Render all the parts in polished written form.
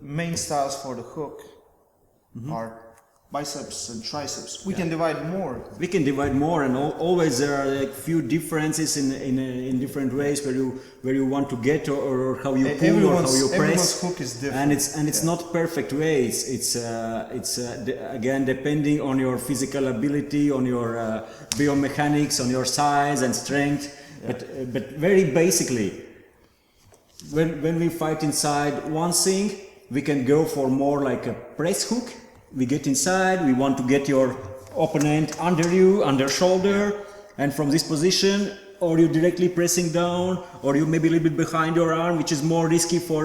main styles for the hook are biceps and triceps. We can divide more. We can divide more, and always there are like few differences in different ways where you want to get or how you pull or how you press. Everyone's hook is different, and it's not perfect way. It's again depending on your physical ability, on your biomechanics, on your size and strength. But very basically, when we fight inside one thing, we can go for more like a press hook. We get inside, we want to get your opponent under you, under shoulder, and from this position, or you directly pressing down, or you maybe a little bit behind your arm, which is more risky for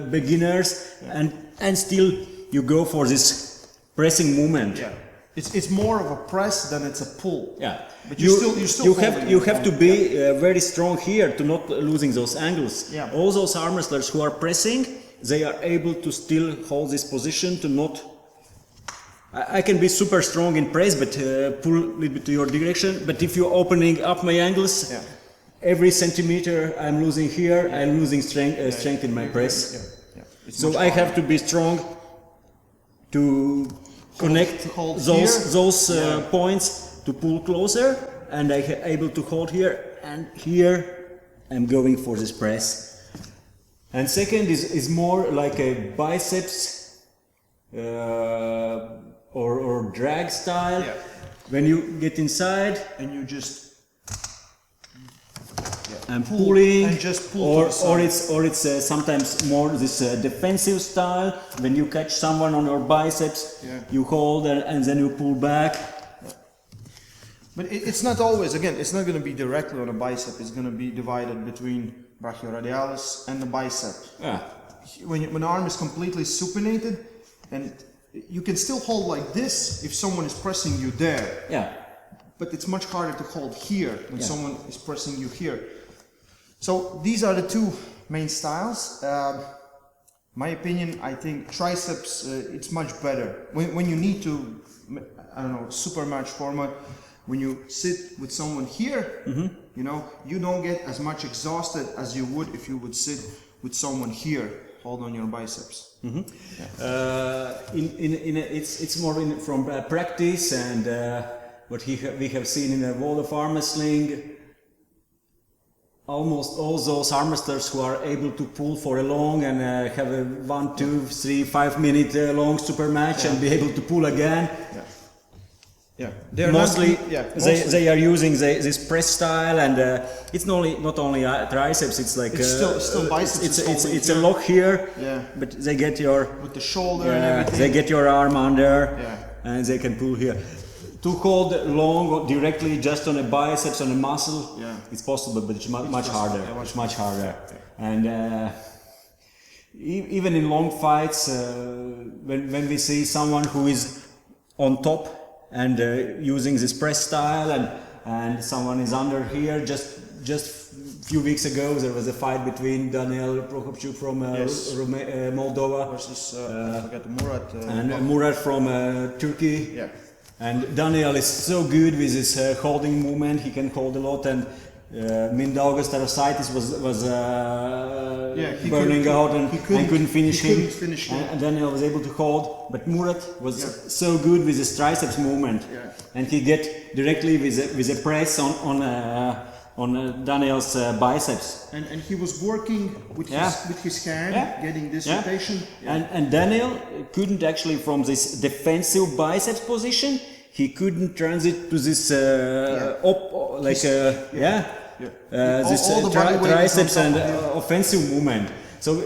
beginners, and still you go for this pressing movement. Yeah, it's more of a press than it's a pull. Yeah, but you have to be very strong here to not losing those angles. Yeah. All those arm wrestlers who are pressing, they are able to still hold this position to not. I can be super strong in press, but pull a little bit to your direction. But if you're opening up my angles, every centimeter I'm losing here, I'm losing strength in my press. So I have to be strong to connect those points to pull closer, and I'm able to hold here, and here I'm going for this press. And second is more like a biceps or drag style. When you get inside and you just and pulling, and just pull or it's sometimes more this defensive style. When you catch someone on your biceps, you hold and then you pull back. But it's not always, again, it's not going to be directly on a bicep. It's going to be divided between brachioradialis and the bicep. When the arm is completely supinated, and you can still hold like this if someone is pressing you there. But it's much harder to hold here when someone is pressing you here. So these are the two main styles. My opinion, I think triceps, it's much better. When you need to, I don't know, super match format, when you sit with someone here, you know, you don't get as much exhausted as you would if you would sit with someone here, hold on your biceps. It's more from practice and what we have seen in the world of arm wrestling. Almost all those arm wrestlers who are able to pull for a long and have a 1, 2, 3, 5 minute long super match and be able to pull again. Mostly they are using this press style, and it's not only triceps. It's like it's still biceps. It's a lock here, but they get your with the shoulder and everything. They get your arm under, and they can pull here. To hold long directly just on a biceps, on a muscle, it's possible, but it's much harder. It's much harder. And even in long fights, when we see someone who is on top and using this press style, and someone is under here, just few weeks ago there was a fight between Daniel Prokhopchuk from Moldova versus I forgot Murat and Murat from Turkey. And Daniel is so good with his holding movement. He can hold a lot, and Mindaugas Tarasaitis was burning out and couldn't finish him. And Daniel was able to hold, but Murat was so good with his triceps movement, and he get directly with a press on Daniel's biceps. And he was working with his hand, getting this rotation. And Daniel couldn't actually, from this defensive biceps position, he couldn't transit to this triceps and offensive movement. So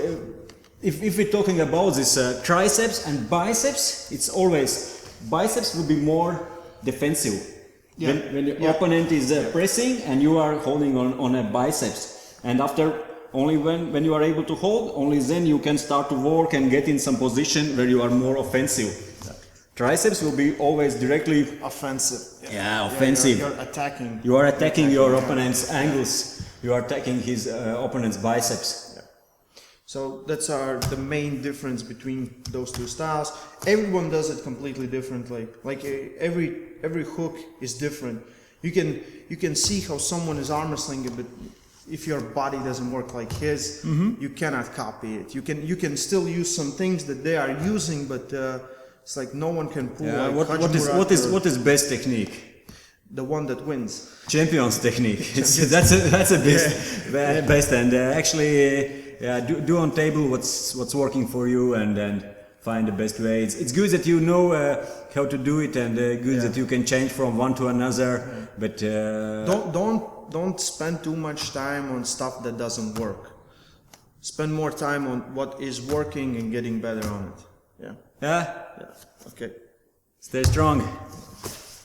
if we're talking about this triceps and biceps, it's always biceps will be more defensive. When the opponent is pressing and you are holding on a biceps, and after only when you are able to hold, only then you can start to work and get in some position where you are more offensive. Triceps will be always directly offensive. Offensive. You're attacking. You are attacking your opponent's angles. You are attacking his opponent's biceps. So that's the main difference between those two styles. Everyone does it completely differently. Like every hook is different. You can see how someone is arm wrestling a bit if your body doesn't work like his, you cannot copy it. You can still use some things that they are using, but it's like no one can pull. Yeah, like what is best technique? The one that wins. Champions technique. That's a best. And actually, do on table what's working for you, and find the best way. It's good that you know how to do it, and good that you can change from one to another. But don't spend too much time on stuff that doesn't work. Spend more time on what is working and getting better on it. Yeah. Yeah. Okay. Stay strong.